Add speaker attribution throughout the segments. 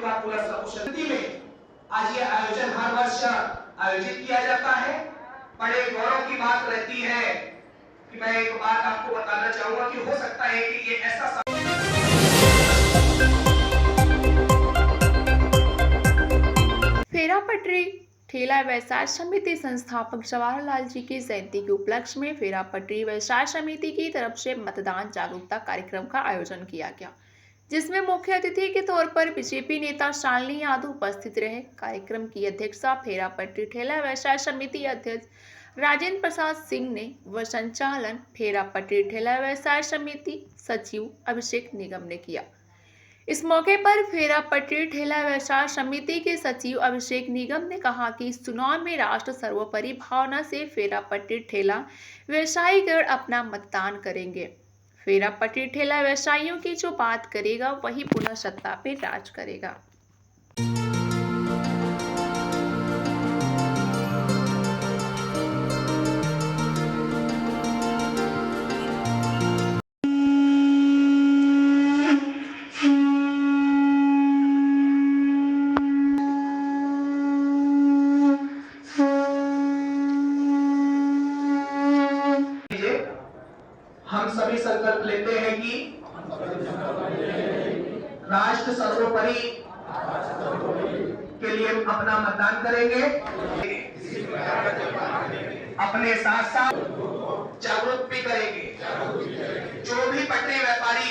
Speaker 1: का पूरा समुद्र में आज ये आयोजन हर वर्ष आयोजित किया जाता है। बड़े गौरव की बात रहती है कि मैं एक बात आपको बताना चाहूंगा कि हो सकता है कि ये ऐसा
Speaker 2: फेरा पटरी ठेला व्यवसाय समिति संस्थापक जवाहरलाल जी की जयंती के उपलक्ष्य में फेरा पटरी व्यवसाय समिति की तरफ से मतदान जागरूकता कार्यक्रम का आयोजन किया गया, जिसमें मुख्य अतिथि के तौर पर बीजेपी नेता शालिनी यादव उपस्थित रहे। कार्यक्रम की अध्यक्षता फेरा पटरी ठेला व्यवसाय समिति अध्यक्ष राजेंद्र प्रसाद सिंह ने व संचालन फेरा पटरी ठेला व्यवसाय समिति सचिव अभिषेक निगम ने किया। इस मौके पर फेरा पटरी ठेला व्यवसाय समिति के सचिव अभिषेक निगम ने कहा कि इस चुनाव में राष्ट्र सर्वोपरि भावना से फेरा पटरी ठेला व्यवसायीगण अपना मतदान करेंगे। फेरा पटरी ठेला व्यवसायियों की जो बात करेगा वही पुनः सत्ता पे राज करेगा।
Speaker 1: हम सभी संकल्प लेते हैं कि राष्ट्र सर्वोपरि के लिए अपना मतदान करेंगे, अपने साथ साथ जागरूक भी करेंगे। जो भी पटरी व्यापारी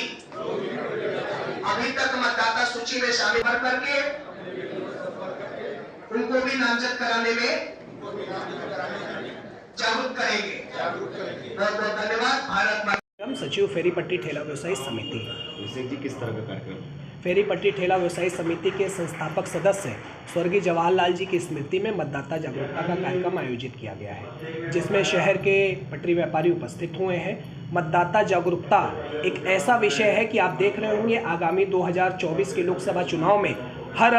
Speaker 1: अभी तक मतदाता सूची में शामिल करके उनको भी नामजद कराने में जागरूक करेंगे। बहुत बहुत धन्यवाद। भारत माता।
Speaker 3: सचिव फेरी पट्टी ठेला व्यवसायी समिति।
Speaker 4: अभिषेक जी, किस तरह का कार्यक्रम?
Speaker 3: फेरी पट्टी ठेला व्यवसायी समिति के संस्थापक सदस्य स्वर्गीय जवाहरलाल जी की स्मृति में मतदाता जागरूकता का कार्यक्रम आयोजित किया गया है, जिसमें शहर के पटरी व्यापारी उपस्थित हुए हैं। मतदाता जागरूकता एक ऐसा विषय है कि आप देख रहे होंगे आगामी 2024 के लोकसभा चुनाव में हर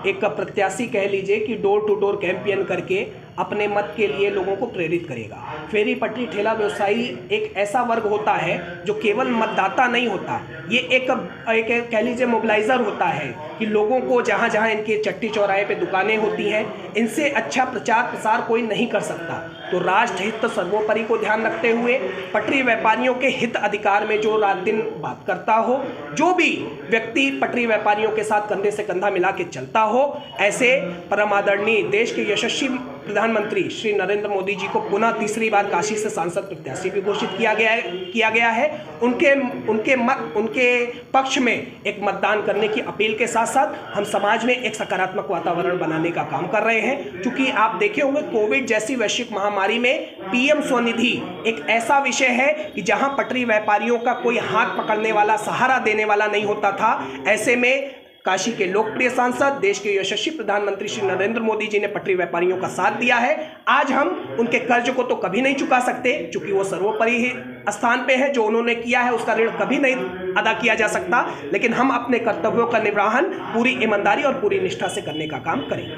Speaker 3: एक प्रत्याशी कह लीजिए कि डोर टू डोर कैंपेन करके अपने मत के लिए लोगों को प्रेरित करेगा। फेरी पटरी ठेला व्यवसायी एक ऐसा वर्ग होता है जो केवल मतदाता नहीं होता, ये एक कह लीजिए मोबिलाइजर होता है कि लोगों को जहाँ जहाँ इनके चट्टी चौराहे पे दुकानें होती हैं, इनसे अच्छा प्रचार प्रसार कोई नहीं कर सकता। तो राष्ट्र हित सर्वोपरि को ध्यान रखते हुए पटरी व्यापारियों के हित अधिकार में जो रात दिन बात करता हो, जो भी व्यक्ति पटरी व्यापारियों के साथ कंधे से कंधा मिला के चलता हो, ऐसे परम आदरणीय देश के यशस्वी प्रधानमंत्री श्री नरेंद्र मोदी जी को पुनः तीसरी बार काशी से सांसद प्रत्याशी भी घोषित किया गया है। उनके पक्ष में एक मतदान करने की अपील के साथ साथ हम समाज में एक सकारात्मक वातावरण बनाने का काम कर रहे हैं। क्योंकि आप देखे होंगे कोविड जैसी वैश्विक महामारी में पीएम स्वनिधि एक ऐसा विषय है कि जहां पटरी व्यापारियों का कोई हाथ पकड़ने वाला, सहारा देने वाला नहीं होता था। ऐसे में काशी के लोकप्रिय सांसद, देश के यशस्वी प्रधानमंत्री श्री नरेंद्र मोदी जी ने पटरी व्यापारियों का साथ दिया है। आज हम उनके कर्ज को तो कभी नहीं चुका सकते, क्योंकि वो सर्वोपरि स्थान पे है। जो उन्होंने किया है उसका ऋण कभी नहीं अदा किया जा सकता, लेकिन हम अपने कर्तव्यों का निर्वहन पूरी ईमानदारी और पूरी निष्ठा से करने का काम करेंगे।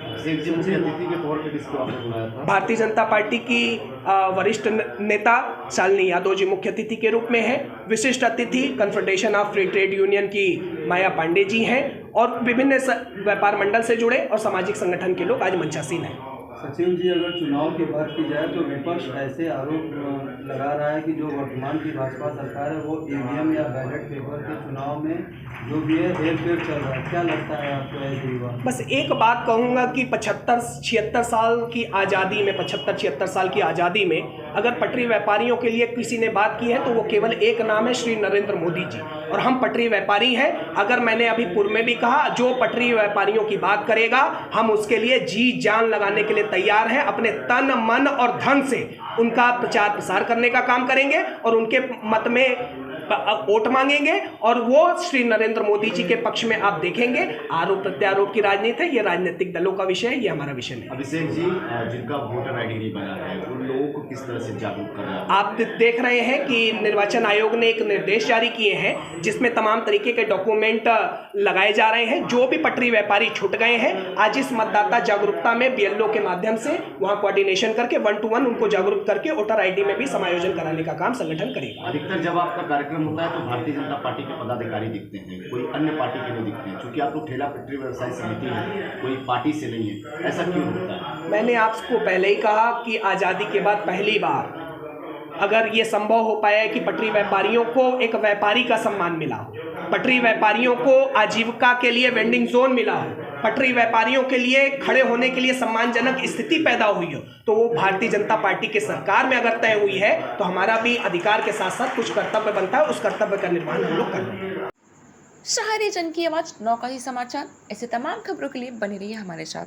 Speaker 3: भारतीय जनता पार्टी की वरिष्ठ नेता शालिनी यादव जी मुख्य अतिथि के रूप में है। विशिष्ट अतिथि confederation of free trade union की माया पांडे जी हैं और विभिन्न व्यापार मंडल से जुड़े और सामाजिक संगठन के लोग आज मंचासीन हैं।
Speaker 5: सचिव जी, अगर चुनाव की बात की जाए तो विपक्ष ऐसे आरोप लगा रहा है कि जो वर्तमान की भाजपा सरकार है वो ईवीएम या बैलेट पेपर के चुनाव में जो भी है हेरफेर चल रहा है। क्या लगता है आपको ऐसे युवा?
Speaker 3: बस एक बात कहूँगा कि 75-76 साल की आज़ादी में 75-76 साल की आज़ादी में अगर पटरी व्यापारियों के लिए किसी ने बात की है तो वो केवल एक नाम है, श्री नरेंद्र मोदी जी। और हम पटरी व्यापारी हैं। अगर मैंने अभी पूर्व में भी कहा, जो पटरी व्यापारियों की बात करेगा हम उसके लिए जी जान लगाने के लिए तैयार हैं। अपने तन मन और धन से उनका प्रचार प्रसार करने का काम करेंगे और उनके मत में वोट मांगेंगे और वो श्री नरेंद्र मोदी जी के पक्ष में आप देखेंगे। आरोप प्रत्यारोप की राजनीति है, ये राजनीतिक दलों का विषय है, ये हमारा विषय नहीं।
Speaker 4: अभिषेक जी, जिनका वोटर आईडी नहीं बना है उन लोगों को किस तरह से जागरूक कर रहे हैं?
Speaker 3: आप देख रहे हैं कि निर्वाचन आयोग ने एक निर्देश जारी किए हैं जिसमें तमाम तरीके के डॉक्यूमेंट लगाए जा रहे हैं। जो भी पटरी व्यापारी छूट गए हैं, आज इस मतदाता जागरूकता में बीएलओ के माध्यम से वहां कोऑर्डिनेशन करके 1 to 1 उनको जागरूक करके वोटर आईडी में भी समायोजन कराने का काम संगठन करेगा।
Speaker 4: अधिकतर जब आपका कार्यक्रम कार्यक्रम होता है तो भारतीय जनता पार्टी के पदाधिकारी दिखते हैं, कोई अन्य पार्टी के नहीं दिखते हैं, क्योंकि आप लोग ठेला पटरी व्यवसाय समिति है, कोई पार्टी से नहीं है, ऐसा क्यों होता है?
Speaker 3: मैंने आपको पहले ही कहा कि आज़ादी के बाद पहली बार अगर ये संभव हो पाया है कि पटरी व्यापारियों को एक व्यापारी का सम्मान मिला हो, पटरी व्यापारियों को आजीविका के लिए वेंडिंग जोन मिला हो, पटरी व्यापारियों के लिए खड़े होने के लिए सम्मानजनक स्थिति पैदा हुई हो, तो वो भारतीय जनता पार्टी के सरकार में अगर तय हुई है तो हमारा भी अधिकार के साथ साथ कुछ कर्तव्य बनता है, उस कर्तव्य का निर्वहन हम लोग कर रहे हैं।
Speaker 2: शहरी जन की आवाज नौका समाचार। ऐसे तमाम खबरों के लिए बने रहिए हमारे साथ।